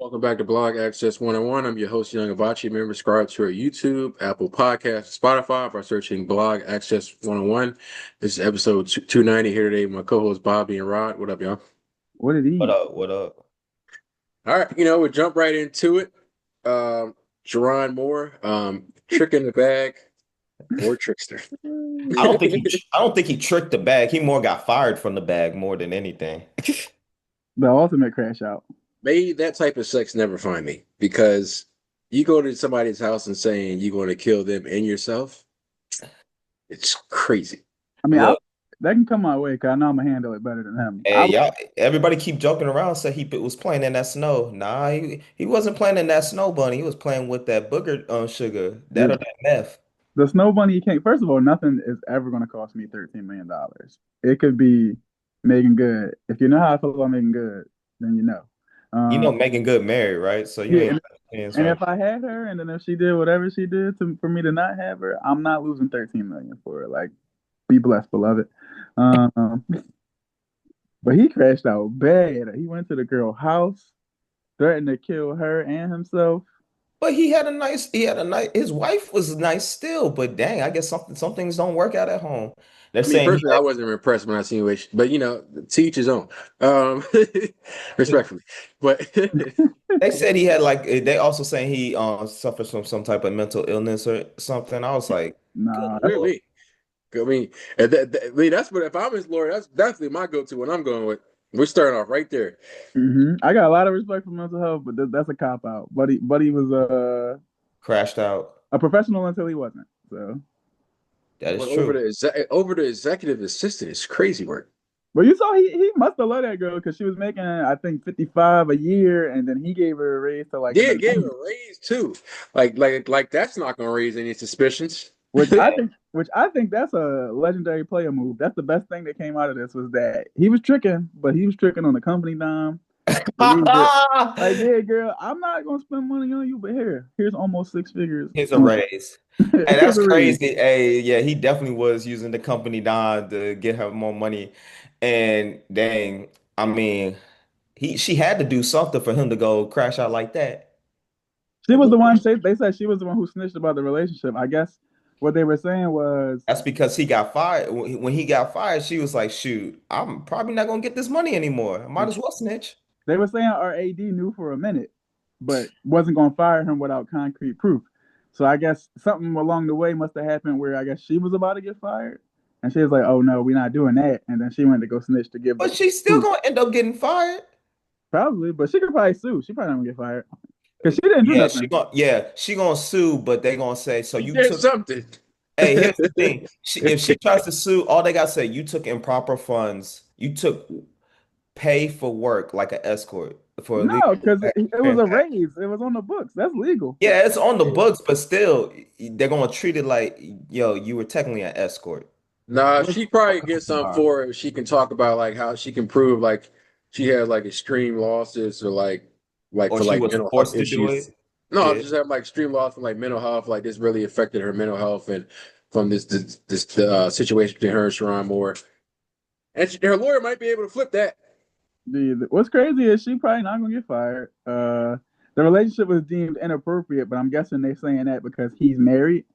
Welcome back to Blog Access 101. I'm your host, Young Avachi. Remember, subscribe to our YouTube, Apple Podcasts, Spotify by searching Blog Access 101. This is episode 290 here today with my co-hosts Bobby and Rod. What up, y'all? What did What he? up? What up? All right, we'll jump right into it. Sherrone Moore, trick in the bag or trickster. I don't think he tricked the bag. He more got fired from the bag more than anything. The ultimate crash out. May that type of sex never find me because you go to somebody's house and saying you're going to kill them and yourself. It's crazy. I mean, Look, that can come my way because I know I'm gonna handle it better than him. hey, y'all, everybody keep joking around, say he was playing in that snow. Nah, he wasn't playing in that snow bunny. He was playing with that booger sugar, that or the, that meth. the snow bunny you can't. First of all, nothing is ever gonna cost me $13 million. It could be Megan Good. If you know how I feel about Megan Good, then you know. You know Um, Megan Good married, right? So you yeah, ain't and, hands and right. if I had her, and then if she did whatever she did for me to not have her, I'm not losing 13 million for it. Like, be blessed, beloved. Um, but he crashed out bad. He went to the girl house, threatened to kill her and himself. But his wife was nice still, but dang, I guess some things don't work out at home. They're I mean, saying personally, I wasn't impressed when I seen it, but to each his own. Respectfully, but they said he had they also saying he suffers from some type of mental illness or something. I was like, good Nah, Lord. really, I mean, I mean, that's what if I'm his lawyer, that's definitely my go-to when I'm going with. We're starting off right there. I got a lot of respect for mental health, but that's a cop out. Buddy was Crashed out. a professional until he wasn't. So, That is But over true. over the executive assistant is crazy work. but you saw he must have loved that girl because she was making I think 55 a year, and then he gave her a raise to like in Yeah, the gave 90s, a raise too. Like that's not going to raise any suspicions. which I think that's a legendary player move. That's the best thing that came out of this was that he was tricking, but he was tricking on the company dime. Believed it. Like, yeah, girl, I'm not gonna spend money on you, but here's almost six figures. Here's a raise. Hey, Here's that's a raise. crazy. Hey, yeah, he definitely was using the company dime to get her more money. And dang, I mean, she had to do something for him to go crash out like that. She was the one. They said she was the one who snitched about the relationship. I guess what they were saying was That's because he got fired. When he got fired, she was like, shoot, I'm probably not gonna get this money anymore. I might as well snitch. they were saying our AD knew for a minute, but wasn't going to fire him without concrete proof. So I guess something along the way must have happened where I guess she was about to get fired, and she was like, "Oh no, we're not doing that." And then she went to go snitch to give But us she's still proof. gonna end up getting fired. Probably, but she could probably sue. She probably not gonna get fired because she didn't do nothing. She gonna sue, but they gonna say, so you There's took. something. Hey, here's the thing. If she tries to sue, all they gotta say, you took improper funds. You took pay for work like an escort for illegal No, because it was a transaction. raise. It was on the books. That's legal. Yeah, it's on the books, but still, they're gonna treat it like, yo, you were technically an escort. Nah, Which, she probably gets something for it. She can talk about like how she can prove like she had like extreme losses or like Or for she like was mental health forced to do issues. it. No, Yeah. just have like extreme loss from like mental health. Like this really affected her mental health and from this situation between her and Sherrone Moore. And her lawyer might be able to flip that. what's crazy is she probably not gonna get fired. The relationship was deemed inappropriate, but I'm guessing they're saying that because he's married.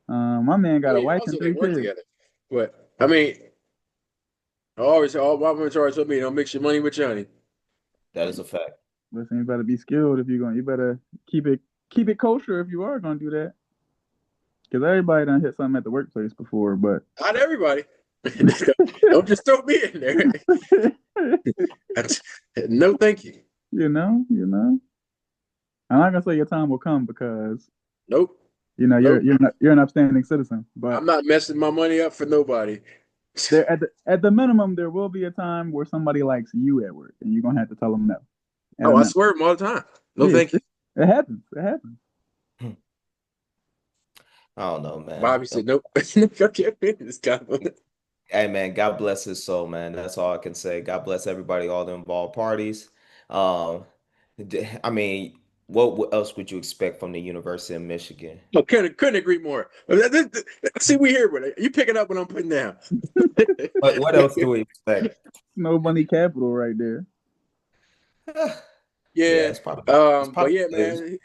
My man I got a mean, wife and also they three work kids. together. But I mean, all my women always told me, don't mix your money with Johnny. That is a fact. Listen, you better be skilled if you're going. You better keep it kosher if you are gonna do that. Because everybody done hit something at the workplace before, but Not everybody. Don't just throw me in there. No, thank you. you know. I'm not gonna say your time will come because Nope. you're Nope. you're an upstanding citizen. But I'm not messing my money up for nobody. there at the minimum, there will be a time where somebody likes you at work, and you're gonna have to tell them no. At Oh, a I minimum, swear them all the time. No, yeah, thank you. it happens. It happens. I don't know, man. Bobby said, nope. I can't pay this guy. Hey, man, God bless his soul, man. That's all I can say. God bless everybody, all the involved parties. Um, I mean, what else would you expect from the University of Michigan? No, couldn't agree more. See, we here with it. You picking up what I'm putting down. What else do we expect? No money capital right there. Yeah, Yeah. it's But probably yeah, good. man,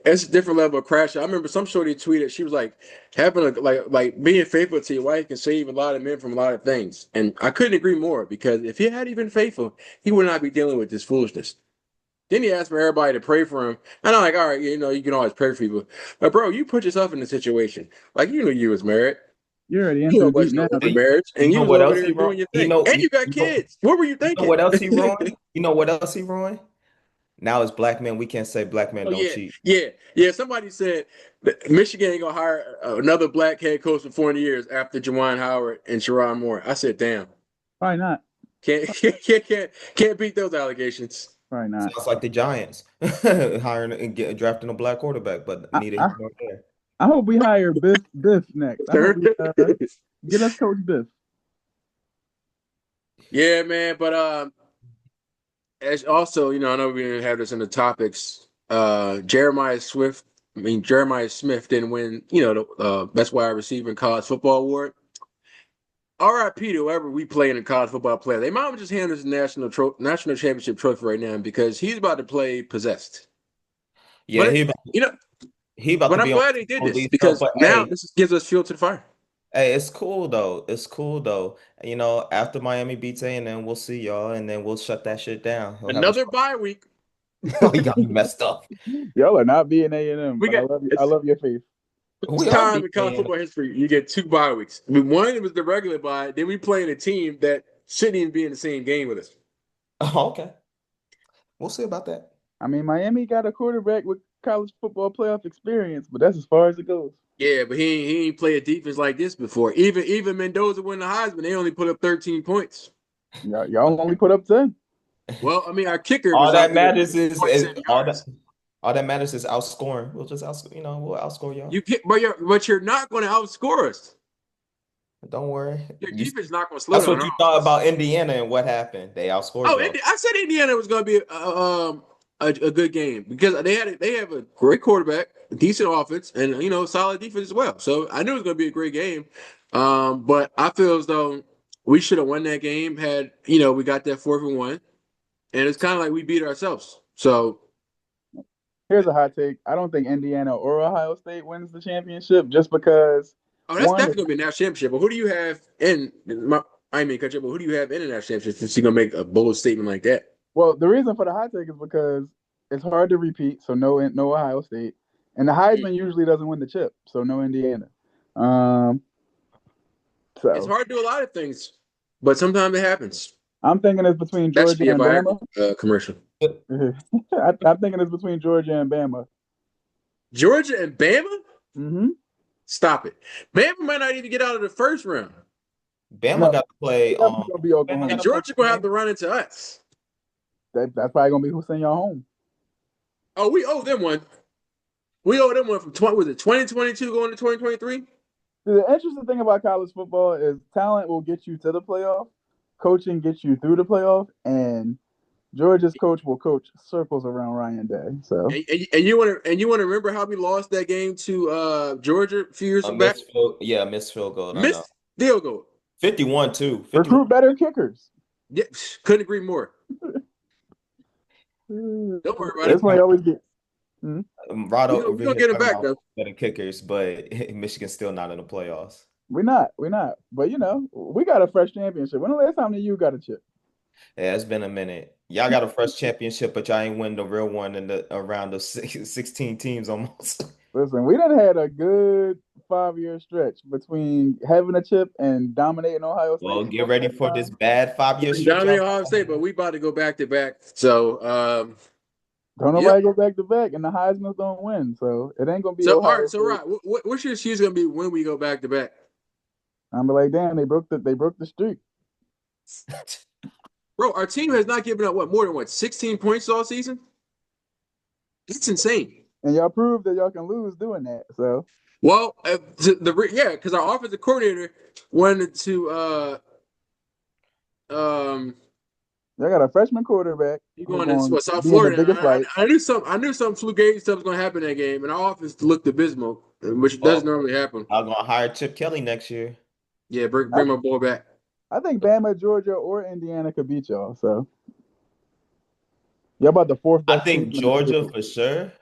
it's a different level of crash. I remember some shorty tweeted, she was like, having a like being faithful to your wife can save a lot of men from a lot of things. And I couldn't agree more because if he had even faithful, he would not be dealing with this foolishness. Then he asked for everybody to pray for him. And I'm like, all right, you can always pray for people. But bro, you put yourself in the situation. Like you knew you was married. You're already You into know the deep much know now. over You marriage, and you know was what over else there he wrong? doing your thing. And you got kids. What were you You know thinking? what else he ruined? You know what else he ruined? Now as black men, we can't say black men Oh don't yeah, cheat. yeah. Somebody said that Michigan ain't gonna hire another black head coach for 40 years after Juwan Howard and Sherrone Moore. I said, damn, Probably not. can't can't beat those allegations. Probably not. Sounds like the Giants hiring and drafting a black quarterback, but I, neither I here nor there. I hope we hire Biff next. I hope we get us Coach Biff. Yeah, man. But as also, I know we didn't have this in the topics. Jeremiah Smith didn't win, the best wide receiver in college football award. RIP to whoever we play in a college football player. They might just hand us a national championship trophy right now because he's about to play possessed. Yeah, But you know, he about but to I'm be on glad they did this police stuff. because But now this gives us fuel to the fire. hey, it's cool though. It's cool though. You know, after Miami beats A&M, we'll see y'all, and then we'll shut that shit down. He'll have a Another bye week. oh, you got me messed up. Y'all are not being A&M, We but I got love you. I it's love your faith. We first are time in college beating. football history you get two bye weeks. I mean, one it was the regular bye, then we playing a team that shouldn't even be in the same game with us. Oh, okay. We'll see about that. I mean, Miami got a quarterback with college football playoff experience, but that's as far as it goes. Yeah, but he ain't played a defense like this before. Even Mendoza win the Heisman, they only put up 13 points. Y'all only put up 10. Well, I mean, our kicker All was out that there matters is 47 all yards. that matters is outscoring. We'll just we'll outscore y'all. You can't, but you're not going to outscore us. Don't worry. Your defense is not going to slow That's down what our you thought offense. about Indiana and what happened. They outscored Oh, y'all. I said Indiana was going to be a good game because they have a great quarterback, decent offense, and solid defense as well. So I knew it was going to be a great game. But I feel as though we should have won that game had we got that 4th-and-1, and it's kind of like we beat ourselves. So Here's a hot take. I don't think Indiana or Ohio State wins the championship just because that's one, definitely going to be a national championship. But who do you have in? I mean, cut you, but who do you have in a national championship since you're going to make a bold statement like that? well, the reason for the hot take is because it's hard to repeat, so no Ohio State, and the Heisman usually doesn't win the chip, so no Indiana. Um, It's so hard to do a lot of things, but sometimes it happens. I'm thinking it's between That should Georgia be a and Viagra Bama. commercial. I'm thinking it's between Georgia and Bama. Georgia and Bama? Mm-hmm. Stop it. Bama might not even get out of the first round. Bama No, got to play. it's definitely gonna be Bama got And Oklahoma. to play. Georgia gonna have to run into us. That's probably gonna be who send y'all home. Oh, we owe them one. We owe them one from 2022 going to 2023? The interesting thing about college football is talent will get you to the playoff, coaching gets you through the playoff, and Georgia's coach will coach circles around Ryan Day. So And you want to remember how we lost that game to Georgia a few years back? Missed field goal. I know. Missed field goal. 51 too. 51. recruit better kickers. Yeah, couldn't agree more. Don't worry about That's it. why you always get. Rado We're over gonna here get it talking back about though. better kickers, but Michigan's still not in the playoffs. We're not. But we got a fresh championship. When the last time that you got a chip? Yeah, it's been a minute. Y'all got a fresh championship, but y'all ain't win the real one in the around the 16 teams almost. Listen, we done had a good 5 year stretch between having a chip and dominating Ohio Well, State get ready for this bad 5 year stretch. Dominate Ohio State, but we about to go back to back. So Don't yep. nobody go back to back, and the Heisman's don't win, so it ain't gonna be So all Ohio right, State. what's your excuse gonna be when we go back to back? I'm like, damn, they broke the streak, Bro, our team has not given up more than 16 points all season? It's insane. and y'all proved that y'all can lose doing that. So Well, because our offensive coordinator wanted to y'all got a freshman quarterback you who's going to going to South be in the Florida. biggest light. I knew some fluke stuff was gonna happen in that game, and our offense looked abysmal, which doesn't Well, normally happen. I'm gonna hire Chip Kelly next year. Yeah, I, bring my boy back. I think Bama, Georgia, or Indiana could beat y'all. So Y'all about the fourth I best team think in the Georgia state. for sure,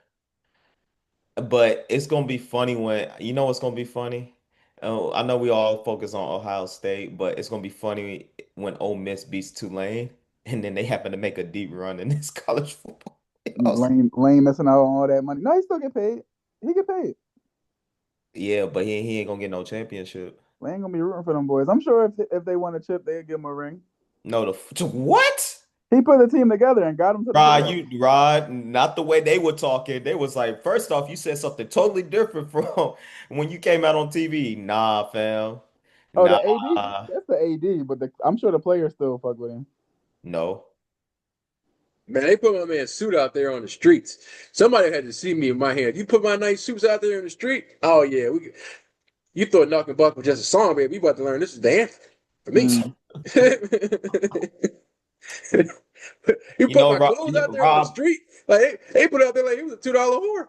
but it's gonna be funny when you know what's gonna be funny. I know we all focus on Ohio State, but it's gonna be funny when Ole Miss beats Tulane, and then they happen to make a deep run in this college football playoffs. Lane missing out on all that money. No, he still get paid. He get paid. Yeah, but he ain't gonna get no championship. Lane gonna be rooting for them boys. I'm sure if they won a chip, they'd give him a ring. No, what? He put the team together and got them to the playoffs. Rod, not the way they were talking. They was like, first off, you said something totally different from when you came out on TV. Nah, fam. Oh, Nah, the AD. That's the AD, but I'm sure the players still fuck with him. no. Man, they put my man's suit out there on the streets. Somebody had to see me in my hand. You put my nice suits out there in the street. Oh yeah, you thought Knock and Buck was just a song, baby. We about to learn this is the anthem for me. Mm. You You put know, my clothes out there on the Rob, street. Like they put it out there like it was a $2 whore.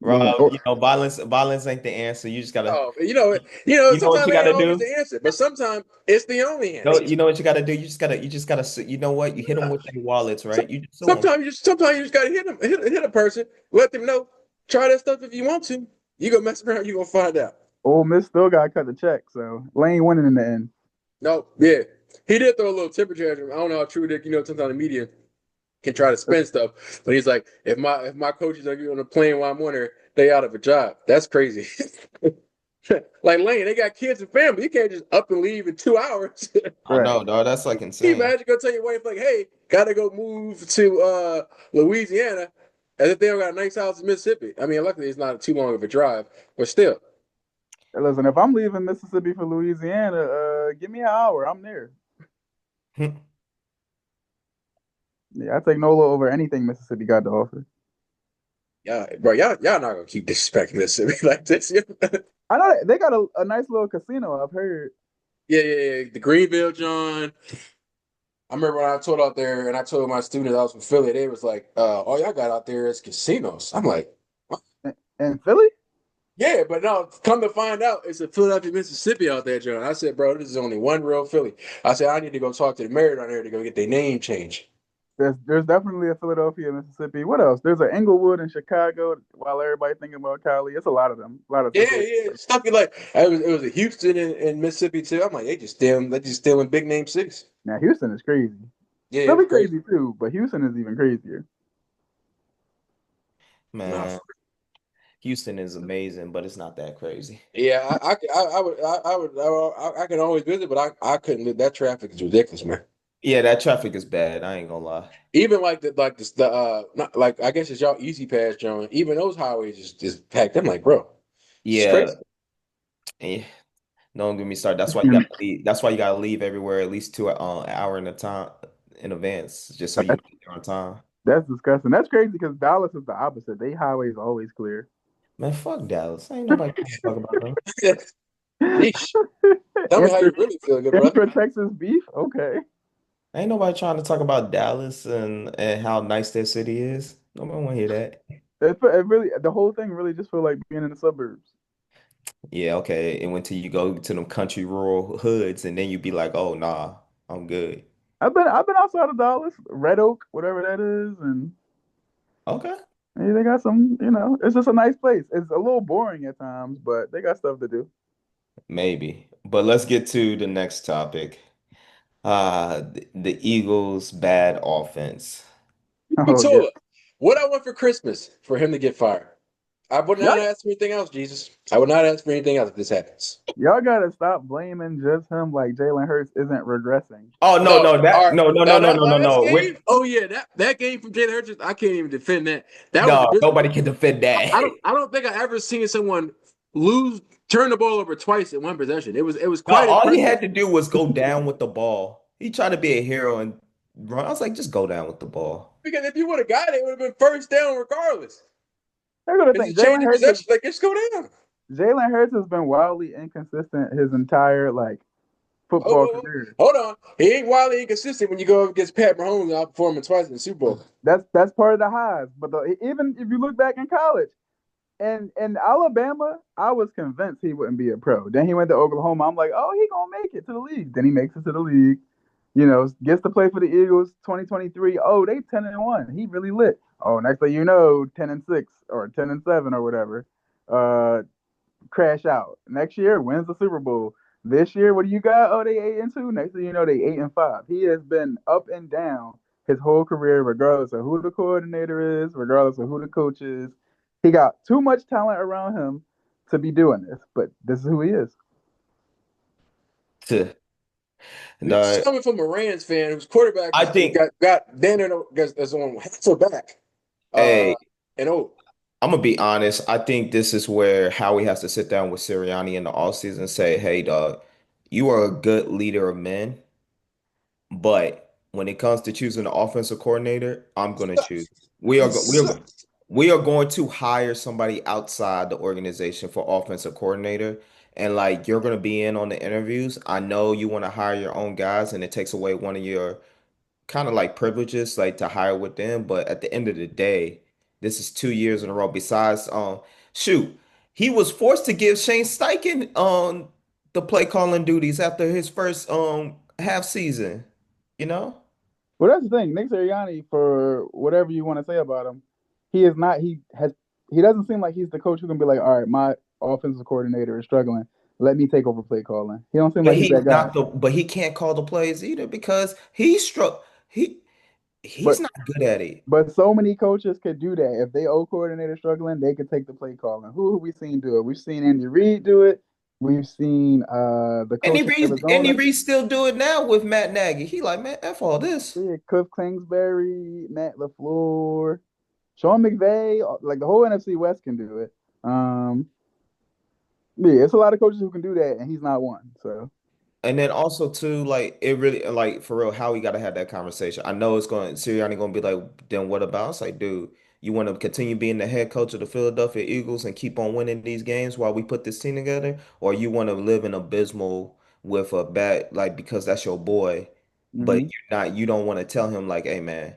Man, You know, violence ain't the answer. You just gotta, Oh, you know what sometimes you it ain't gotta always do? the answer, but sometimes it's the only No, answer. you know what you gotta do? You just gotta, you know what? You hit them with their wallets, So- right? You just sue them. sometimes you just gotta hit a person, let them know, try that stuff if you want to. You go mess around, you gonna find out. Ole Miss still got to cut the check, so Lane winning in the end. No, yeah. He did throw a little temper tantrum. I don't know how true Dick, sometimes the media can try to spin stuff. But he's like, if my coaches are on a plane while I'm on there, they out of a job. That's crazy. Like Lane, they got kids and family. You can't just up and leave in 2 hours. Can I Right. know, dog. That's like you insane. imagine go tell your wife like, hey, gotta go move to Louisiana as if they don't got a nice house in Mississippi. I mean, luckily it's not too long of a drive, but still. Listen, if I'm leaving Mississippi for Louisiana, give me an hour. I'm there. Yeah, I take NOLA over anything Mississippi got to offer. Yeah, bro, y'all not gonna keep disrespecting Mississippi like this. I know they got a nice little casino. I've heard. Yeah. The Greenville, John. I remember when I told out there and I told my students I was from Philly, they was like, all y'all got out there is casinos. I'm like, what? In Philly? Yeah, but no, come to find out, it's a Philadelphia, Mississippi out there, John. I said, bro, this is only one real Philly. I said, I need to go talk to the mayor down there to go get their name changed. There's definitely a Philadelphia, Mississippi. What else? There's an Englewood in Chicago. While everybody thinking about Cali, it's a lot of them. A lot of situations. Yeah, stuff you like. It was a Houston in Mississippi too. I'm like, they just stealing big name cities. Now Houston is crazy. Yeah, it Philly was crazy. crazy too, but Houston is even crazier. No, Man, Houston is amazing, but it's not that crazy. yeah, I can always visit, but I couldn't live. That traffic is ridiculous, man. Yeah, that traffic is bad. I ain't gonna lie. Even like the not like I guess it's y'all easy pass, John. Even those highways is packed. I'm like, bro, it's Yeah, crazy. eh, don't get me started. That's why you And gotta leave. That's why you gotta leave everywhere at least two hour in a time in advance, just so you that's, can get there on time. that's disgusting. That's crazy because Dallas is the opposite. They highways always clear. Man, fuck Dallas. Ain't nobody talking about them. Yeesh. Tell me how Inter you really feel, good brother. Intra Texas beef. Okay. Ain't nobody trying to talk about Dallas and how nice their city is. Nobody want to hear that. It really the whole thing really just feel like being in the suburbs. Yeah, okay. And when till you go to them country rural hoods, and then you be like, oh nah, I'm good. I've been outside of Dallas, Red Oak, whatever that is, and Okay, hey, they got some. It's just a nice place. It's a little boring at times, but they got stuff to do. maybe. But let's get to the next topic. The Eagles' bad offense. You Oh yeah, told us what I want for Christmas for him to get fired. I would y'all, not ask for anything else, Jesus. I would not ask for anything else if this happens. y'all gotta stop blaming just him. Like Jalen Hurts isn't regressing. Oh no, No, no, all that right. no, no, no, Now no, that no, no, last no. game, oh yeah, that game from Jalen Hurts, I can't even defend that. That was No, abysmal. nobody can defend that. I don't think I ever seen someone turn the ball over twice in one possession. It was No, quite all he impressive had to do was go down with the ball. He tried to be a hero and run. I was like, just go down with the ball. because if you would have got it, it would have been first down regardless. They're gonna Because think you change your possession, like just go down. Jalen Hurts has been wildly inconsistent his entire Oh, football oh, oh, career. hold on, he ain't wildly inconsistent when you go up against Pat Mahomes and outperform him twice in the Super Bowl. That's part of the highs. But even if you look back in college and in Alabama, I was convinced he wouldn't be a pro. Then he went to Oklahoma. I'm like, oh, he gonna make it to the league. Then he makes it to the league. Gets to play for the Eagles 2023. Oh, they 10-1. He really lit. Oh, next thing you know, 10-6 or 10-7 or whatever. Crash out. Next year wins the Super Bowl. This year, what do you got? Oh, they 8-2. Next thing you know, they 8-5. He has been up and down his whole career, regardless of who the coordinator is, regardless of who the coach is. He got too much talent around him to be doing this, but this is who he is. This is No, coming from a Rams fan whose quarterback I is think, got Daniel that's on back. Uh, hey, and oh, I'm gonna be honest. I think this is where Howie has to sit down with Sirianni in the offseason and say, "Hey, dog, you are a good leader of men, but when it comes to choosing an offensive coordinator, I'm gonna choose. We he are sucked. we are going to hire somebody outside the organization for offensive coordinator, and like you're gonna be in on the interviews. I know you want to hire your own guys, and it takes away one of your kind of like privileges, like to hire with them. But at the end of the day, this is 2 years in a row. Besides, shoot, he was forced to give Shane Steichen the play calling duties after his first half season. You know, Well, that's the thing. Nick Sirianni, for whatever you want to say about him, he is not. He doesn't seem like he's the coach who can be like, all right, my offensive coordinator is struggling. Let me take over play calling. He don't seem but like he's that he's guy. not the but he can't call the plays either because he he's But not good at it. but so many coaches could do that. If they old coordinator struggling, they could take the play calling. Who have we seen do it? We've seen Andy Reid do it. We've seen the coach in Andy Arizona, Reid still do it now with Matt Nagy. He like, man, F all this. yeah, Cliff Kingsbury, Matt LaFleur, Sean McVay. Like the whole NFC West can do it. Yeah, it's a lot of coaches who can do that, and he's not one. So And then also too, like it really like for real, how we gotta have that conversation. I know it's going Sirianni gonna be like, then what about? It's like, dude, you want to continue being the head coach of the Philadelphia Eagles and keep on winning these games while we put this team together, or you want to live in abysmal with a bad like because that's your boy, but hmm you don't want to tell him like, hey man,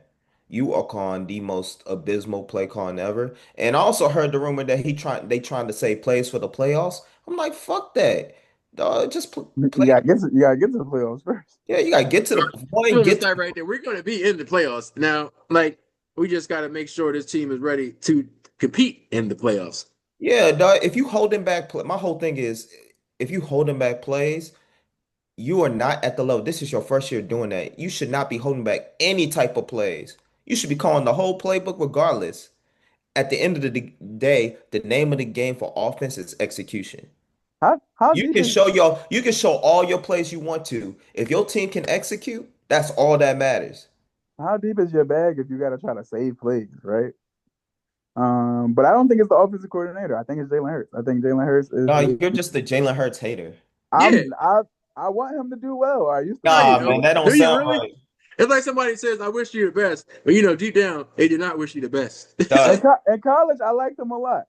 you are calling the most abysmal play calling ever. And I also heard the rumor that they trying to say plays for the playoffs. I'm like, fuck that. Dog, just play. you gotta get to the playoffs first. Yeah, you gotta get to the point, I'm gonna get start to right there. We're going to be in the playoffs now. Like we just got to make sure this team is ready to compete in the playoffs. yeah, dog. If you holding back play, my whole thing is if you holding back plays, you are not at the level. This is your first year doing that. You should not be holding back any type of plays. You should be calling the whole playbook regardless. At the end of the day, the name of the game for offense is execution. How deep is You can show all your plays you want to. If your team can execute, that's all that matters. how deep is your bag if you gotta try to save plays, right? But I don't think it's the offensive coordinator. I think it's Jalen Hurts. I think Jalen Hurts is No, a. you're just a Jalen Hurts hater. Yeah. I'm I want him to do well. I used to No, want you him Nah, to man, don't. do. that don't Do you sound really? right. It's like somebody says, "I wish you the best," but deep down, they do not wish you the best. Dog, In college, I liked him a lot.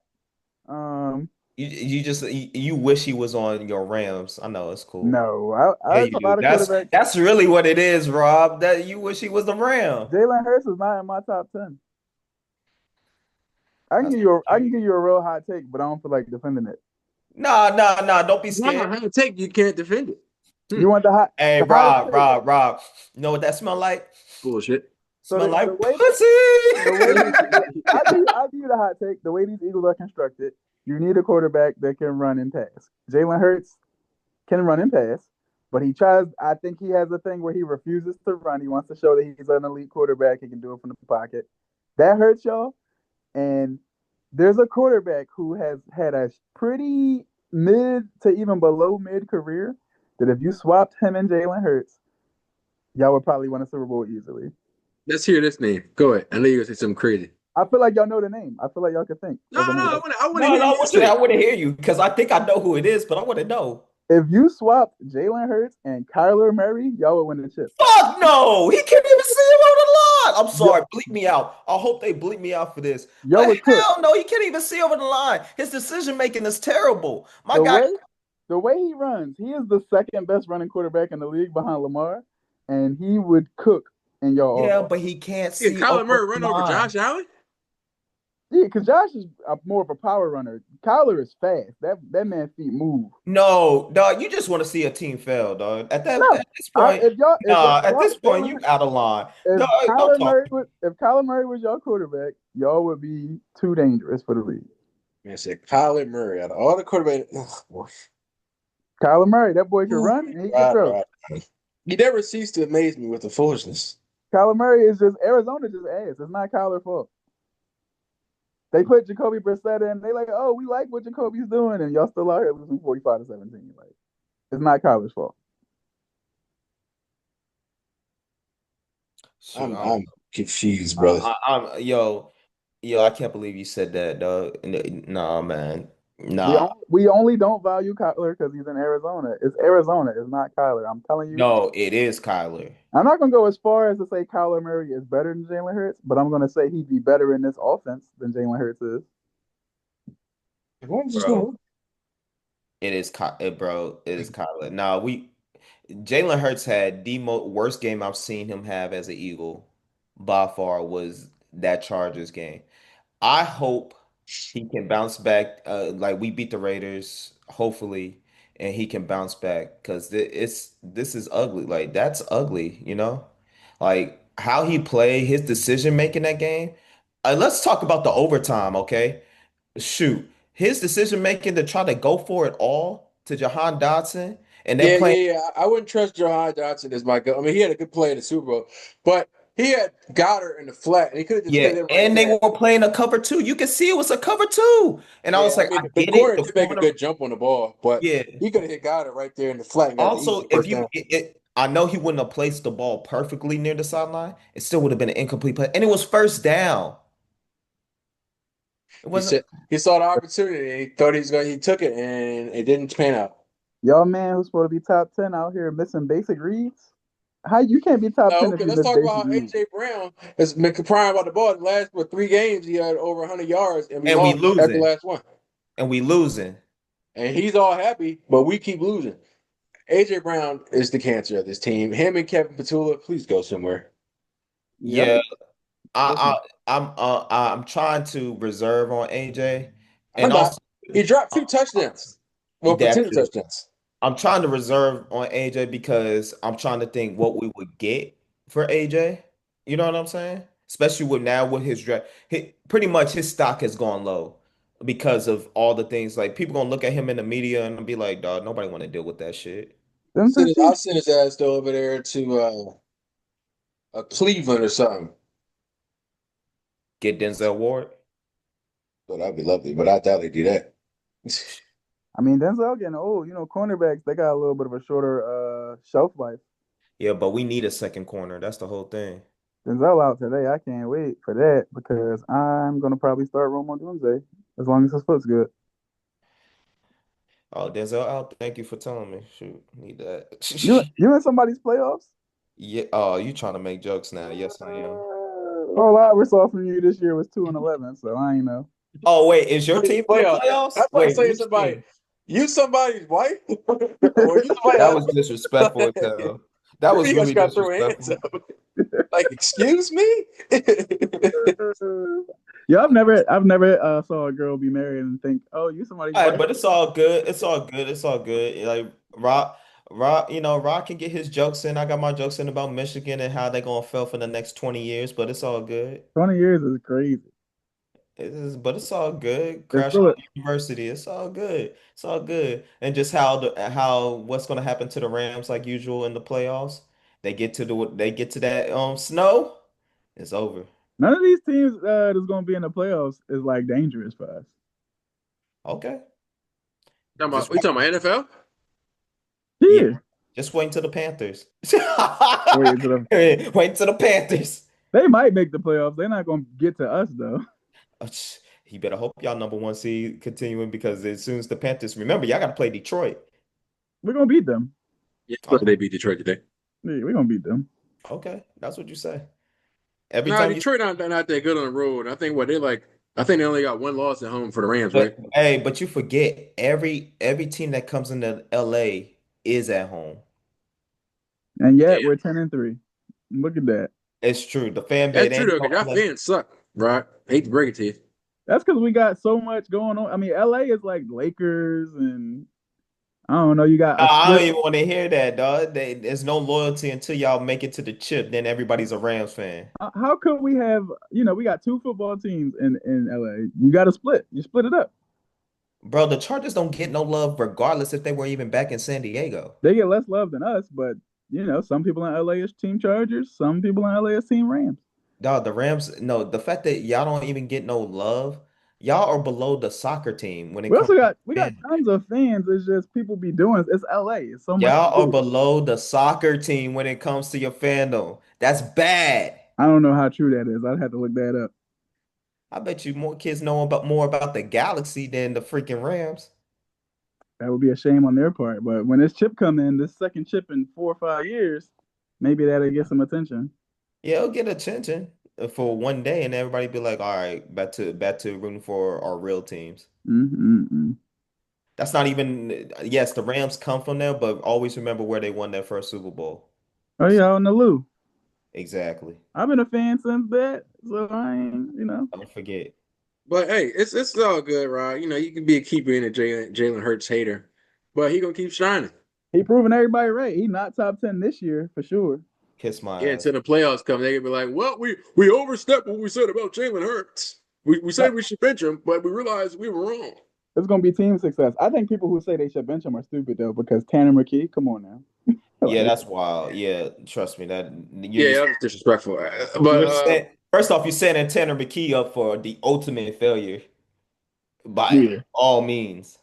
Um, you wish he was on your Rams. I know it's cool. no, Yeah, it's you a do. lot of quarterbacks. That's really what it is, Rob. That you wish he was the Ram. Jalen Hurts is not in my top 10. That's I can give you a real hot take, but I don't feel like defending it. nah. Don't be Nah, scared. how to take you can't defend it. You want Hey, the hottest take? Rob. You know what that smell like? Bullshit. So Smell the like way the way pussy. I'll give you the hot take. The way these Eagles are constructed, you need a quarterback that can run and pass. Jalen Hurts can run and pass, but he tries. I think he has a thing where he refuses to run. He wants to show that he's an elite quarterback. He can do it from the pocket. That hurts y'all. And there's a quarterback who has had a pretty mid to even below mid career that if you swapped him and Jalen Hurts, y'all would probably win a Super Bowl easily. Let's hear this name. Go ahead. I know you're gonna say something crazy. I feel like y'all know the name. I feel like y'all can think No, of a no, name. I want to No, hear no, you say I it. want to hear you because I think I know who it is, but I want to know. If you swapped Jalen Hurts and Kyler Murray, y'all would win the chip. Fuck no, he can't even see him on the line. I'm Y- sorry, bleep me out. I hope they bleep me out for this. y'all But would cook. hell no, he can't even see over the line. His decision making is terrible. My The guy, way the way he runs, he is the second best running quarterback in the league behind Lamar, and he would cook in y'all yeah, offense. but he can't Yeah, see over Kyler Murray the run over line. Josh Allen. Yeah, because Josh is more of a power runner. Kyler is fast. That man feet move. No, dog, you just want to see a team fail, dog. No, At this point, nah, at y'all, this point, you out of line. if Dog, don't talk. Kyler Murray was your quarterback, y'all would be too dangerous for the league. Man, I said Kyler Murray out of all the quarterbacks. Kyler Murray, that boy can run and he can throw. He never ceased to amaze me with the foolishness. Kyler Murray is just Arizona just ass. It's not Kyler's fault. They put Jacoby Brissett in. They like, oh, we like what Jacoby's doing, and y'all still out here losing 45-17. Like, it's not Kyler's fault. Shoot, I'm confused, brother. yo, I can't believe you said that, dog. Nah, man, We nah. only, we only don't value Kyler because he's in Arizona. It's Arizona. It's not Kyler. I'm telling you. No, it is Kyler. I'm not gonna go as far as to say Kyler Murray is better than Jalen Hurts, but I'm gonna say he'd be better in this offense than Jalen Hurts is. Bro. It is, bro. It is Kyler. Nah, Jalen Hurts had the worst game I've seen him have as an Eagle by far was that Chargers game. I hope he can bounce back. Like we beat the Raiders, hopefully, and he can bounce back because this is ugly. Like that's ugly, you know. Like how he played, his decision making that game. Let's talk about the overtime, okay? Shoot, his decision making to try to go for it all to Jahan Dotson and then playing. Yeah. I wouldn't trust Jahan Dotson as my go. I mean, he had a good play in the Super Bowl, but he had Goddard in the flat, and he could have just Yeah, hit him right and they there. were playing a cover two. You can see it was a cover two. And I was Yeah, I like, I mean, the get it. corner The did make a corner, good jump on the ball, but yeah. he could have hit Goddard right there in the flat and got the Also, easy if first you, down. I know he wouldn't have placed the ball perfectly near the sideline. It still would have been an incomplete play, and it was first down. It He wasn't. said he saw the opportunity and he thought he was going. He took it and it didn't pan out. Y'all man who's supposed to be top 10 out here missing basic reads. How you can't be top 10 if Okay, you let's miss talk basic about how reads? AJ Brown has been crying about the ball. The last 3 games, he had over 100 yards, and we And we lost every losing, last one. and we losing. And he's all happy, but we keep losing. AJ Brown is the cancer of this team. Him and Kevin Petula, please go somewhere. Yep. Yeah, Listen, I'm trying to reserve on AJ, I'm and not. also He dropped uh, 2 touchdowns. Well, that potential too. touchdowns. I'm trying to reserve on AJ because I'm trying to think what we would get for AJ. You know what I'm saying? Especially with now with his draft, pretty much his stock has gone low because of all the things. Like people gonna look at him in the media and be like, "Dog, nobody want to deal with that shit." them two I'll teams. send his ass to over there to Cleveland or something. Get Denzel Ward. So that'd be lovely, but I doubt they do that. I mean, Denzel getting old. You know, cornerbacks they got a little bit of a shorter shelf life. Yeah, but we need a second corner. That's the whole thing. Denzel out today. I can't wait for that because I'm gonna probably start Rome on Doomsday as long as his foot's good. Oh, Denzel out. Thank you for telling me. Shoot, need You that. you in somebody's playoffs? Yeah. Oh, you trying to make jokes now? Yes, I am. All I ever saw from you this year was 2-11, so I ain't know. Oh, wait, is your Somebody's team in the playoffs. playoffs? That's like Wait, saying which somebody, team? you somebody's wife, or you somebody That else. was disrespectful as hell. That was You guys really got to throw hands disrespectful. up. Like, excuse me? Yeah, I've never saw a girl be married and think, oh, you somebody's All right, wife. but it's all good. It's all good. It's all good. Like Rock can get his jokes in. I got my jokes in about Michigan and how they're gonna fail for the next 20 years, but it's all good. 20 years is crazy. But it's all good. It's Crash still out university. It's all good. It's all good. And just how what's gonna happen to the Rams like usual in the playoffs? They get to that snow. It's over. none of these teams that's gonna be in the playoffs is like dangerous for us. Okay. Just We talking about NFL? yeah. Yeah, Just wait until the Panthers. wait until the, Wait until the Panthers. they might make the playoffs. They're not gonna get to us though. He better hope y'all number one seed continuing because as soon as the Panthers, remember, y'all got to play Detroit. We're gonna beat them. Yeah, but Oh, they beat Detroit today. Yeah, we're gonna beat them. okay, that's what you say. Every Nah, time you, Detroit not that good on the road. I think what they like. I think they only got one loss at home for the Rams, right? but you forget every team that comes into LA is at home. And yet Damn, we're 10-3. Look at that. It's true. The fan base that's true ain't though, no because y'all LA. fans suck, right? Hate to break it to you. That's because we got so much going on. I mean, LA is like Lakers, and I don't know. You got Nah, a I don't split. even want to hear that, dog. There's no loyalty until y'all make it to the chip. Then everybody's a Rams fan. How could we have? We got two football teams in LA. You got to split. You split it up. Bro, the Chargers don't get no love regardless if they were even back in San Diego. They get less love than us, but some people in LA is Team Chargers. Some people in LA is Team Rams. Dog, the Rams, no, the fact that y'all don't even get no love, y'all are below the soccer team when it We comes also to got we got fans. tons of fans. It's just people be doing. It's LA. It's so much to Y'all are do. below the soccer team when it comes to your fandom. That's bad. I don't know how true that is. I'd have to look that up. I bet you more kids know about more about the Galaxy than the freaking Rams. That would be a shame on their part. But when this chip come in, this second chip in 4 or 5 years, maybe that'll get some attention. Yeah, it'll get attention for one day, and everybody be like, "All right, back to rooting for our real teams." Mm-mm-mm. That's not even. Yes, the Rams come from there, but always remember where they won their first Super Bowl. Oh yeah, on the Lou. Exactly. I've been a fan since that, so I ain't. Don't forget. But hey, it's all good, Rod. You can be a keeper in a Jalen Hurts hater, but he gonna keep shining. He proving everybody right. He not top 10 this year for sure. Kiss my Yeah, ass. until the playoffs come, they gonna be like, "Well, we overstepped what we said about Jalen Hurts. We But said we should bench him, but we realized we were wrong." it's gonna be team success. I think people who say they should bench him are stupid though, because Tanner McKee, come on now. Yeah, Like, that's wild. Yeah, trust me. That Yeah, that was disrespectful. But you're saying first off, you're setting Tanner McKee up for the ultimate failure by yeah, all means.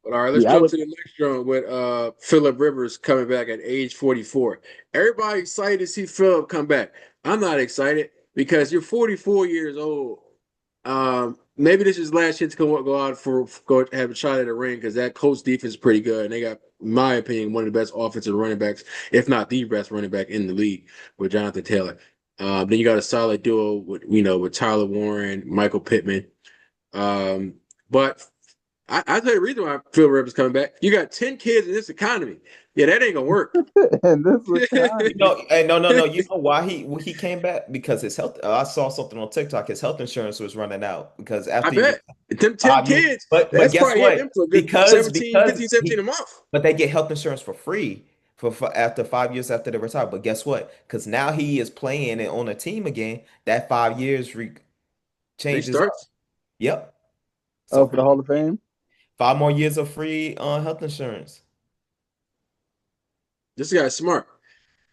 all right, let's yeah, I jump would. to the next round with Phillip Rivers coming back at age 44. Everybody excited to see Phillip come back. I'm not excited because you're 44 years old. Maybe this is last chance to go out for go have a shot at a ring because that Colts defense is pretty good, and they got, in my opinion, one of the best offensive running backs, if not the best running back in the league, with Jonathan Taylor. Then you got a solid duo with Tyler Warren, Michael Pittman. But I tell you the reason why Phil Rivers coming back. You got 10 kids in this economy. Yeah, that ain't gonna work. And this was You know, hey, no, no, no. You know why he came back? Because his health. I saw something on TikTok. His health insurance was running out because I after he was bet. Them 10 5 years. kids, But that's guess probably hitting what? them for a good Because 17, because 15, 17 a he, month. but they get health insurance for free for after 5 years after they retire. But guess what? Because now he is playing and on a team again. That 5 years changes up. Restarts. Yep. So for the Hall of Fame. 5 more years of free health insurance. This guy's smart.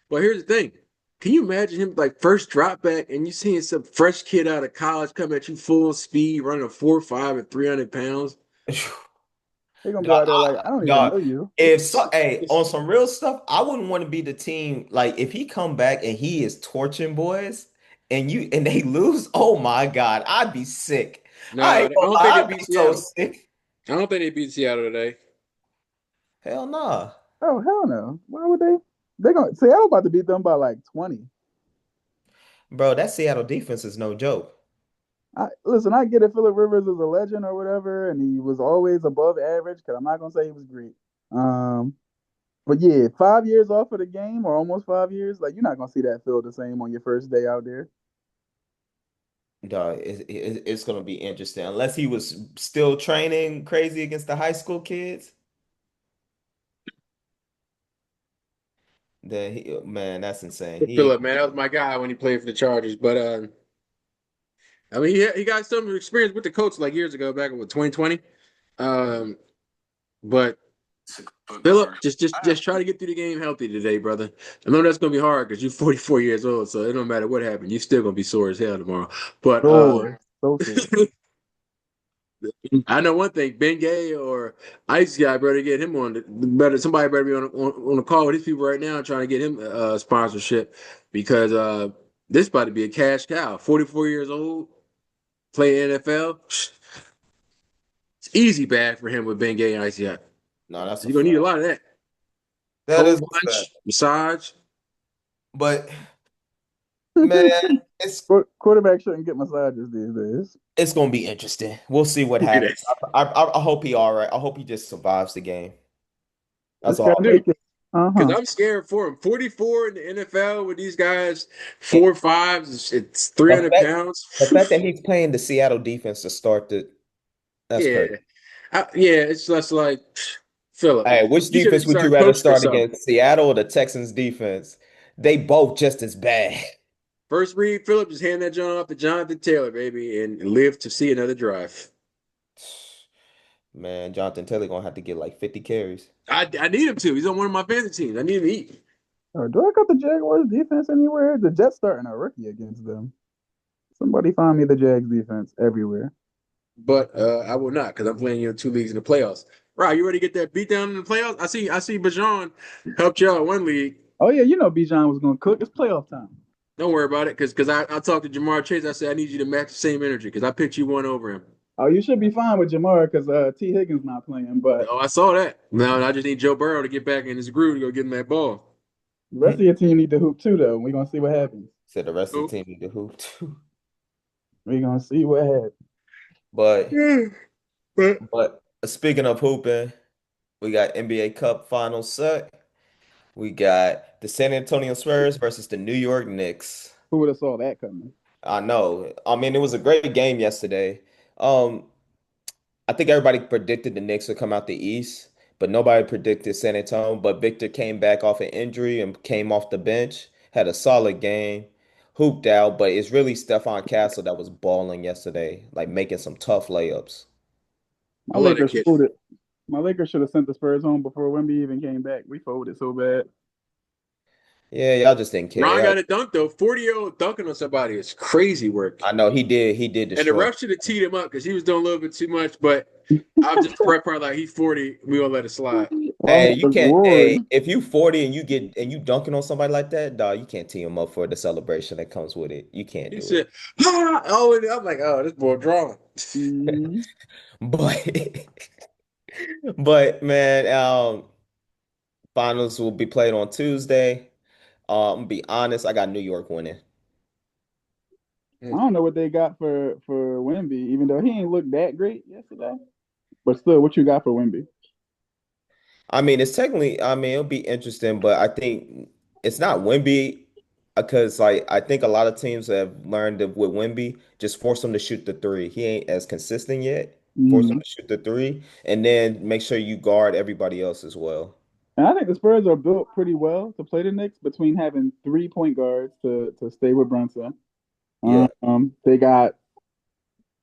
But here's the thing. Can you imagine him like first drop back and you seeing some fresh kid out of college come at you full speed, running a 4.5 and 300 pounds? They're gonna be Dog, out there like, I don't even know dog, you. if so, hey, on some real stuff, I wouldn't want to be the team. Like, if he come back and he is torching boys, and they lose, oh my God, I'd be sick. I No, I ain't gonna don't think lie, they I'd be beat so Seattle. sick. I don't think they beat Seattle today. Hell nah, Oh hell no. Why would they? They're gonna Seattle about to beat them by like 20. bro. That Seattle defense is no joke. Listen, I get it. Phillip Rivers is a legend or whatever, and he was always above average. Because I'm not gonna say he was great. Um, but yeah, 5 years off of the game or almost 5 years, like you're not gonna see that feel the same on your first day out there. Dog, it's gonna be interesting unless he was still training crazy against the high school kids. Then man, that's insane. He ain't. Phillip, man, that was my guy when he played for the Chargers. But I mean, he got some experience with the coach like years ago, back in 2020. Um, but Phillip, just try to get through the game healthy today, brother. I know that's gonna be hard because you're 44 years old, so it don't matter what happened, you're still gonna be sore as hell tomorrow. But Sore, so sore. I know one thing: Ben Gay or Ice Guy better get him on. Better somebody better be on the call with these people right now, trying to get him sponsorship because this about to be a cash cow. 44 years old, play NFL. It's easy bad for him with Ben Gay and Ice Guy. No, that's a You're gonna need a fact. lot of that. That Cold is a fact. plunge, massage. But man, it's Quarterback shouldn't get massages these days. it's gonna be interesting. We'll see what Look at happens. this. I hope he all right. I hope he just survives the game. That's This guy all. Dude, make it. Because Uh-huh. I'm scared for him. 44 in the NFL with these guys, 4'5", it's The 300 fact pounds. the fact that he's playing the Seattle defense to start that's Yeah. crazy. Yeah, it's just like, Philip, Hey, which you should have defense would you started rather coaching or start something. against, Seattle or the Texans defense? They both just as bad. First read, Philip, just hand that John off to Jonathan Taylor, baby, and live to see another drive. Man, Jonathan Taylor gonna have to get like 50 carries. I need him to. He's on one of my fantasy teams. I need him to eat. Do I got the Jaguars defense anywhere? The Jets starting a rookie against them. Somebody find me the Jags defense everywhere. But I will not because I'm playing you in two leagues in the playoffs. Right, you ready to get that beat down in the playoffs? I see Bajan helped y'all in one league. Oh yeah, you know Bijan was gonna cook. It's playoff time. Don't worry about it because I talked to Jamar Chase. I said I need you to match the same energy because I picked you one over him. Oh, you should be fine with Jamar because T. Higgins not playing, but Oh, I saw that. Now I just need Joe Burrow to get back in his groove to go get him that ball. the rest of your team need to hoop too, though. We're gonna see what happens. Said the rest of the Nope. team need to hoop too. We're gonna see what happens. But Yeah. But but speaking of hooping, we got NBA Cup finals set. We got the San Antonio Spurs versus the New York Knicks. Who would have saw that coming? I know. I mean, it was a great game yesterday. Um, I think everybody predicted the Knicks would come out the East, but nobody predicted San Antonio. But Victor came back off an injury and came off the bench, had a solid game, hooped out. But it's really Stephon Castle that was balling yesterday, like making some tough layups. My I love that Lakers kid. folded. My Lakers should have sent the Spurs home before Wemby even came back. We folded so bad. Yeah, y'all just didn't care. Ron got a dunk though. 40-year-old dunking on somebody is crazy work. I know he did. He did And the destroy. ref should have teed him up because he was doing a little bit too much. But I'm just probably like he's 40. We gonna let it slide. Hey, Oh, you it's can't. Roy. Hey, if you 40 and you dunking on somebody like that, dog, you can't tee him up for the celebration that comes with it. You can't He do it. said, ah! Oh, and I'm like, oh, this boy drawing. Mm, But but man, finals will be played on Tuesday. I'm gonna be honest, I got New York winning. I don't know what they got for Wemby, even though he ain't looked that great yesterday. But still, what you got for Wemby? I mean, it's technically, I mean, it'll be interesting, but I think it's not Wemby because like I think a lot of teams have learned that with Wemby, just force him to shoot the three. He ain't as consistent yet. Force him Mm. to shoot the three, and then make sure you guard everybody else as well. And I think the Spurs are built pretty well to play the Knicks between having three point guards to stay with Brunson. Yeah. They got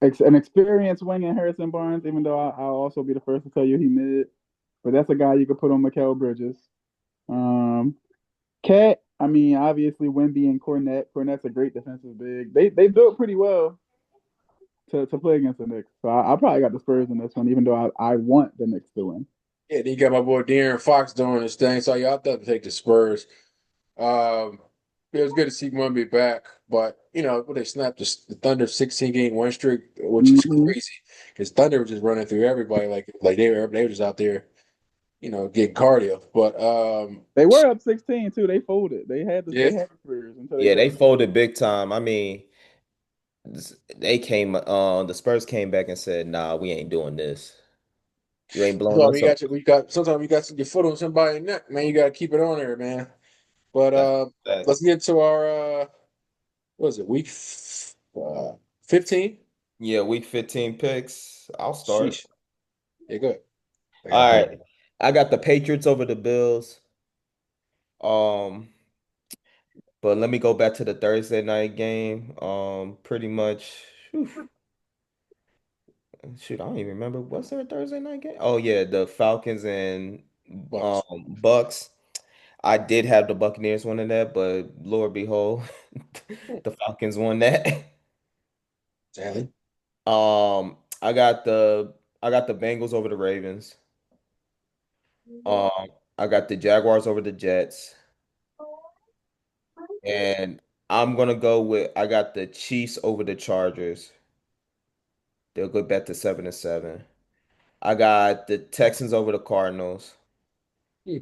an experienced wing in Harrison Barnes, even though I'll also be the first to tell you he mid. But that's a guy you could put on Mikal Bridges. Um, Cat, I mean, obviously Wemby and Cornette. Cornette's a great defensive big. They built pretty well to play against the Knicks. So I probably got the Spurs in this one, even though I want the Knicks to win. Yeah, then you got my boy De'Aaron Fox doing his thing. So y'all thought to take the Spurs. Um, it was good to see Wemby back, but when they snapped the Thunder 16 game win streak, which is Hmm. crazy because Thunder was just running through everybody like they were just out there, getting cardio. But They were up 16 too. They folded. yeah, They had the Spurs until they Yeah, took they a break. folded big time. I mean, they came the Spurs came back and said, "Nah, we ain't doing this. You ain't blowing so us up." sometimes you got your foot on somebody's neck, man. You got to keep it on there, man. But That's that. let's get to our what is it, week 15? Yeah, week 15 picks. I'll start. Sheesh. Yeah, good. I got to All pull right. I got the Patriots over the Bills. Um, but let me go back to the Thursday night game. Pretty much, whew, shoot, I don't even remember. Was there a Thursday night game? Oh yeah, the Falcons and Bucks. Bucks. I did have the Buccaneers winning that, but Lord behold, the Falcons won that. Sadly. Um, I got the Bengals over the Ravens. Um, I got the Jaguars over the Jets, and I'm gonna go with I got the Chiefs over the Chargers. They'll go back to 7-7. I got the Texans over the Cardinals. Hmm.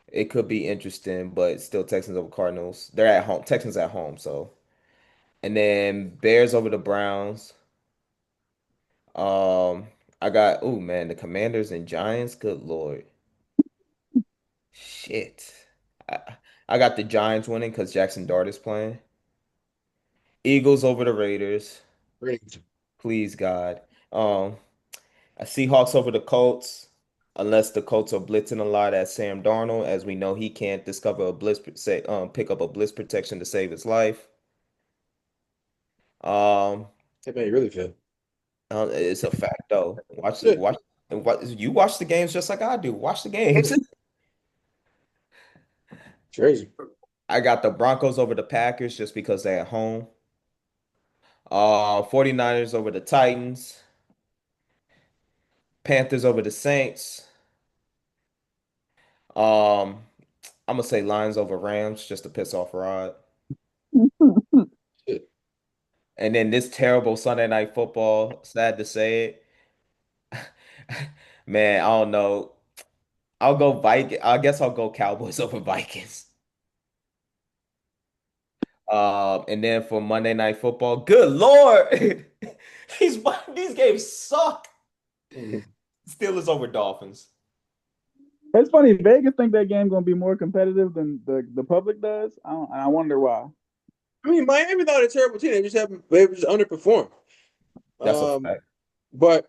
It could be interesting, but still Texans over Cardinals. They're at home. Texans at home, so. And then Bears over the Browns. Um, I got, oh man, the Commanders and Giants. Good Lord. Shit. I, I got the Giants winning because Jackson Dart is playing. Eagles over the Raiders. Great. Please, God. Um, Seahawks over the Colts. Unless the Colts are blitzing a lot at Sam Darnold, as we know he can't discover a pick up a blitz protection to save his life. Um, That made you really feel. it's a fact though. Yeah, You watch the games just like I do. Watch the games. crazy. I got the Broncos over the Packers just because they're at home. 49ers over the Titans. Panthers over the Saints. Um, I'm gonna say Lions over Rams just to piss off Rod. Shit. And then this terrible Sunday night football, sad to say it. Man, I don't know. I'll go Viking. I guess I'll go Cowboys over Vikings. And then for Monday Night Football, good Lord, these these games suck. Mhm. Steelers over Dolphins. It's funny. Vegas think that game gonna be more competitive than the public does. I wonder why. I mean, Miami not a terrible team. They just underperformed. That's a Um, fact. but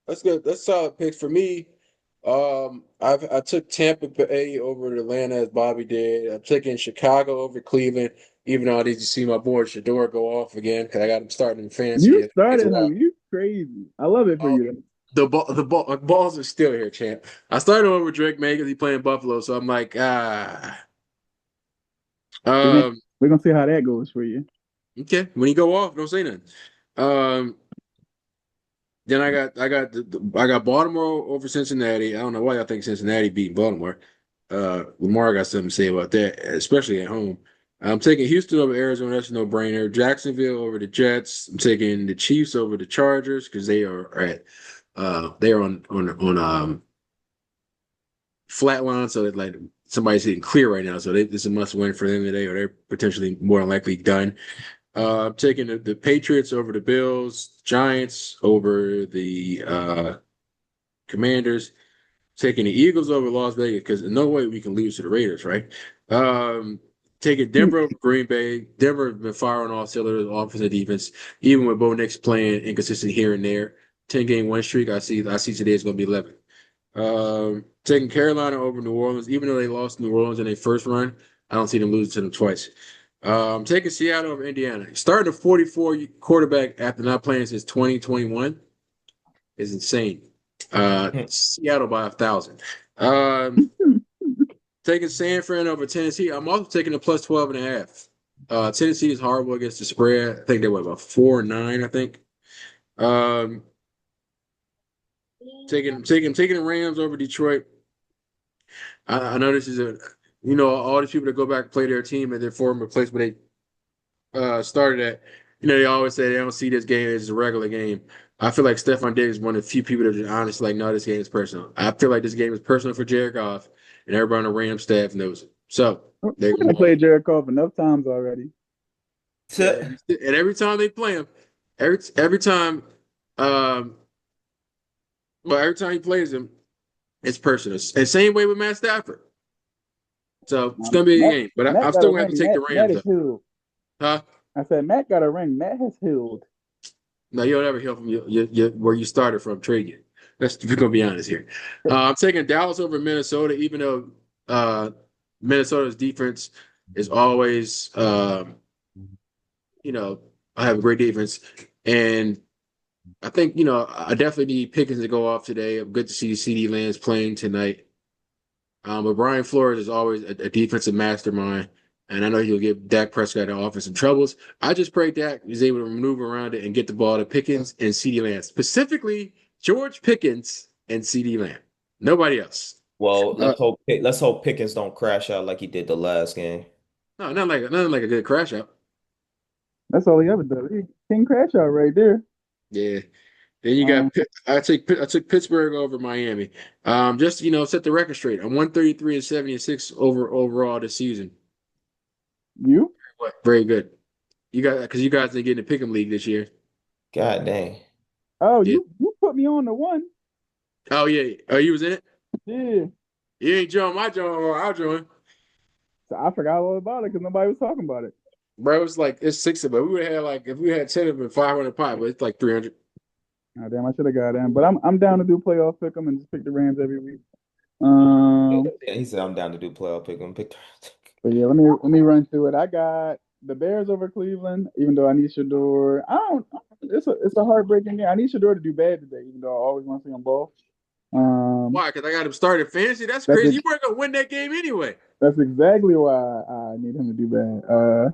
that's good. That's solid picks for me. I took Tampa Bay over Atlanta as Bobby did. I'm taking Chicago over Cleveland, even though I need to see my boy Shador go off again because I got him starting in You fantasy. It's a started lot. him. You crazy. I love it for Uh, you. balls are still here, champ. I started over Drake May because he playing Buffalo, so I'm like, We're gonna um, we're gonna see how that goes for you. okay. When he go off, don't say nothing. Um, Then I got Baltimore over Cincinnati. I don't know why I think Cincinnati beat Baltimore. Lamar got something to say about that, especially at home. I'm taking Houston over Arizona. That's a no-brainer. Jacksonville over the Jets. I'm taking the Chiefs over the Chargers because they are on flat line, so it's like somebody's hitting clear right now. So this is a must win for them today, or they're potentially more than likely done. I'm taking the Patriots over the Bills, Giants over the Commanders, taking the Eagles over Las Vegas because no way we can lose to the Raiders, right? Um, Taking Denver over Green Bay. Denver has been firing all cylinders, offense and defense, even with Bo Nix playing inconsistent here and there. 10-game win streak. I see today is going to be 11. Taking Carolina over New Orleans, even though they lost New Orleans in their first run, I don't see them losing to them twice. Taking Seattle over Indiana. Starting a 44 quarterback after not playing since 2021 is insane. Seattle by 1,000. Um, Taking San Fran over Tennessee. I'm also taking a plus 12 and a half. Tennessee is horrible against the spread. I think they were about 4-9, I think. Um, taking the Rams over Detroit. I know this is all these people that go back and play their team at their former place where they started at. They always say they don't see this game as a regular game. I feel like Stephon Diggs is one of the few people that are honestly like, no, this game is personal. I feel like this game is personal for Jared Goff, and everybody on the Rams staff knows it. So they I played Jared Goff enough times already. yeah, and every time they play him, every time, um, every time he plays him, it's personal. And same way with Matt Stafford. So it's gonna be a Matt game, but I'm Matt got still a gonna have to ring. take the Matt Rams is though. healed. Huh? I said Matt got a ring. Matt has healed. No, you'll never heal from where you started from trading. We're gonna be honest here. I'm taking Dallas over Minnesota, even though Minnesota's defense is always, I have a great defense, and I think I definitely need Pickens to go off today. I'm good to see CD Lamb's playing tonight. But Brian Flores is always a defensive mastermind, and I know he'll give Dak Prescott an offensive troubles. I just pray Dak is able to maneuver around it and get the ball to Pickens and CD Lamb, specifically George Pickens and CD Lamb. Nobody else. Well, Uh, let's hope Pickens don't crash out like he did the last game. no, not like a good crash out. That's all he ever does. King crash out right there. Yeah. Then you got Um, I took Pittsburgh over Miami. Just set the record straight. I'm 133 and 76 overall this season. you? What? Very good. You guys didn't get in the pick'em league this year. God dang. Oh, Yeah. you put me on the one. Oh yeah. Oh, you was in it? Yeah. You ain't join my join or I'll join. So I forgot all about it because nobody was talking about it. Bro, it's like it's 60, but we would have had like if we had 10 of them, 500 pot, but it's like 300. Oh, damn, I should have got in, but I'm down to do playoff pick 'em and just pick the Rams every week. Um, Yeah, he said I'm down to do playoff pick 'em. but yeah, let me run through it. I got the Bears over Cleveland, even though I need Shador. I don't. It's a heartbreaking game. I need Shador to do bad today, even though I always want to see him ball. Um, Why? Because I got him started fantasy. That's that's crazy. You ex- weren't gonna win that game anyway. that's exactly why I need him to do bad.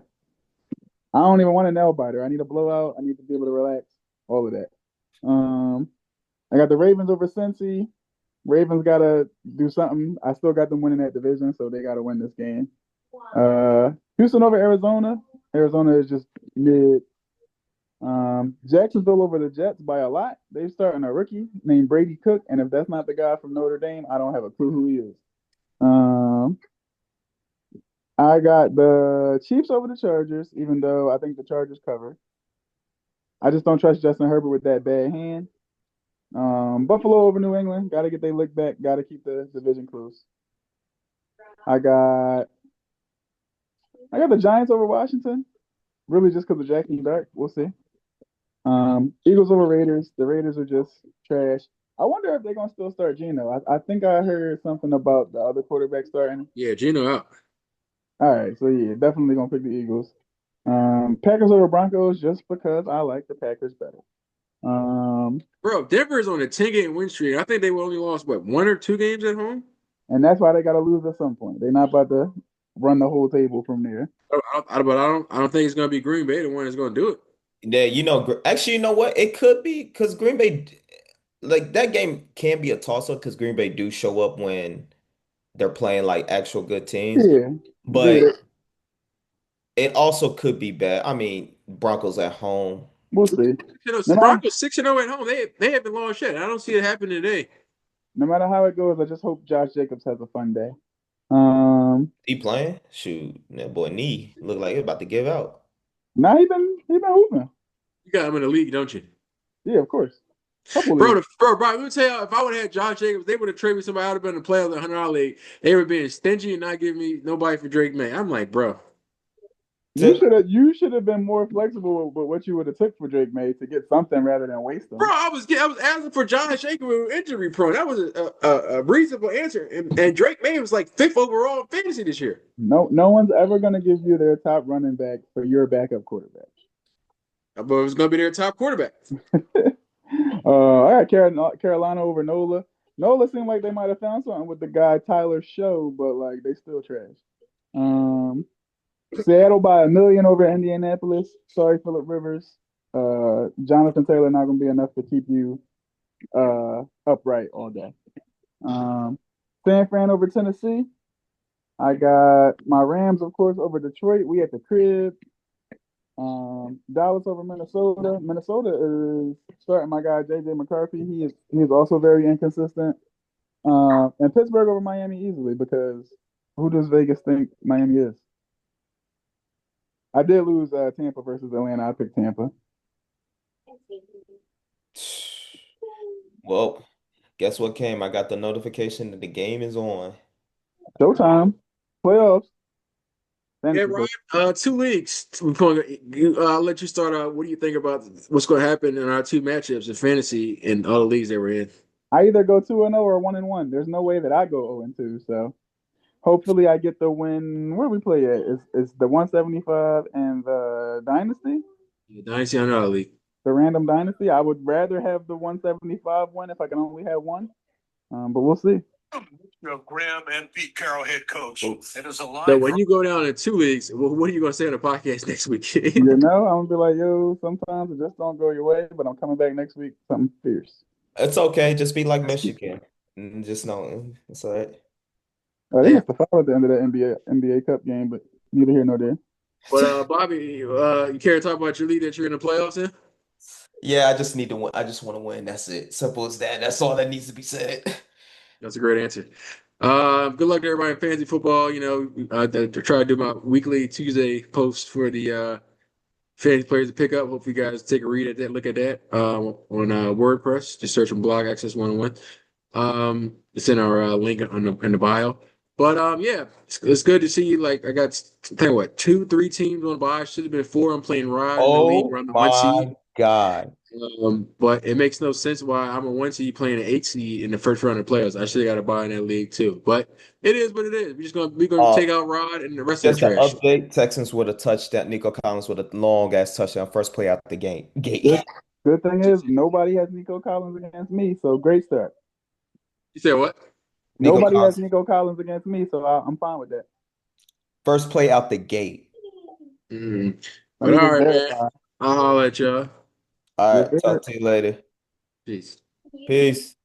I don't even want a nail biter. I need a blowout. I need to be able to relax. All of that. Um, I got the Ravens over Cincy. Ravens gotta do something. I still got them winning that division, so they gotta win this game. Houston over Arizona. Arizona is just mid. Jacksonville over the Jets by a lot. They're starting a rookie named Brady Cook, and if that's not the guy from Notre Dame, I don't have a clue who he is. Um, I got the Chiefs over the Chargers, even though I think the Chargers cover. I just don't trust Justin Herbert with that bad hand. Buffalo over New England. Got to get their lick back. Got to keep the division close. I got I got the Giants over Washington. Really, just because of Jackie Dart. We'll see. Eagles over Raiders. The Raiders are just trash. I wonder if they're gonna still start Geno. I think I heard something about the other quarterback starting. Yeah, Gino out. All right, so yeah, definitely gonna pick the Eagles. Packers over Broncos just because I like the Packers better. Um, Bro, Denver's on a 10-game win streak. I think they only lost what, one or two games at home? and that's why they gotta lose at some point. They're not about to run the whole table from there. But I don't think it's gonna be Green Bay the one that's gonna do it. Yeah, actually, you know what? It could be because Green Bay, like that game can be a toss-up because Green Bay do show up when they're playing like actual good teams, Yeah, but yeah, it also could be bad. I mean, Broncos at home. we'll see. You know, No matter Broncos 6-0 at home. They haven't lost yet. I don't see it happening today. no matter how it goes, I just hope Josh Jacobs has a fun day. Um, He playing? Shoot, that boy knee look like it's about to give out. Now he been hooping. You got him in the league, don't you? Yeah, of course. Couple Bro, leagues. let me tell you, if I would have had Josh Jacobs, they would have traded me somebody. I would have been in the playoffs in the $100 league. They were being stingy and not giving me nobody for Drake May. I'm like, bro. Tip. You should have been more flexible with what you would have took for Drake May to get something rather than waste Bro, them. I was asking for Josh Jacobs with injury prone. That was a reasonable answer. And Drake May was like fifth overall in fantasy this year. No one's ever gonna give you their top running back for your backup quarterback. But it was going to be their top quarterback. I got Carolina over Nola. Nola seemed like they might have found something with the guy Tyler Show, but like they still trash. Um, Seattle by a million over Indianapolis. Sorry, Philip Rivers. Jonathan Taylor not gonna be enough to keep you upright all day. San Fran over Tennessee. I got my Rams, of course, over Detroit. We at the crib. Dallas over Minnesota. Minnesota is starting my guy JJ McCarthy. He is also very inconsistent. And Pittsburgh over Miami easily because who does Vegas think Miami is? I did lose Tampa versus Atlanta. I picked Tampa. Well, guess what came? I got the notification that the game is on. Showtime. Playoffs. Yeah, Fantasy Ryan. football. Two leagues. I'll let you start out. What do you think about what's going to happen in our two matchups in fantasy and all the leagues that we're in? I either go 2-0 or 1-1. There's no way that I go 0-2. So hopefully I get the win. Where we play at? It's the 175 and the Dynasty, Yeah, Dynasty on our league. the random Dynasty. I would rather have the 175 win if I can only have one. But we'll see. Of Graham and Pete Carroll, head coach. Oh. It is a So live. when you go down in two leagues, what are you going to say on the podcast next week? You know, I'm gonna be like, yo, sometimes it just don't go your way, but I'm coming back next week, something fierce. It's okay. Just be like Michigan. Just know it's all right. They Yeah. missed the foul at the end of the NBA Cup game, but neither here nor there. But Bobby, you care to talk about your league that you're in the playoffs in? Yeah, I just need to win. I just want to win. That's it. Simple as that. That's all that needs to be said. That's a great answer. Good luck to everybody in fantasy football. You know, to try to do my weekly Tuesday post for the fantasy players to pick up. Hope you guys take a read at that, look at that on WordPress. Just search on Blog Access 101. It's in our link in the bio. But yeah, it's good to see. Like I got tell you what, 2, 3 teams on bye. Should have been 4. I'm playing Rod in the league where Oh I'm the 1 seed. my God. But it makes no sense why I'm a 1 seed playing an 8 seed in the first round of playoffs. I should have got a bye in that league too. But it is what it is. We're gonna Uh, take out Rod and the rest of the just an trash. update. Texans with a touchdown. Nico Collins with a long ass touchdown. First play out the game. Good, Gate. good thing is nobody has Nico Collins against me, so great start. You said what? Nico Nobody has Collins. Nico Collins against me, so I'm fine with that. First play out the gate. Let But me all just right, man. verify. I'll holler at y'all. All Yes, right. sir. Talk to you later. Peace. Peace.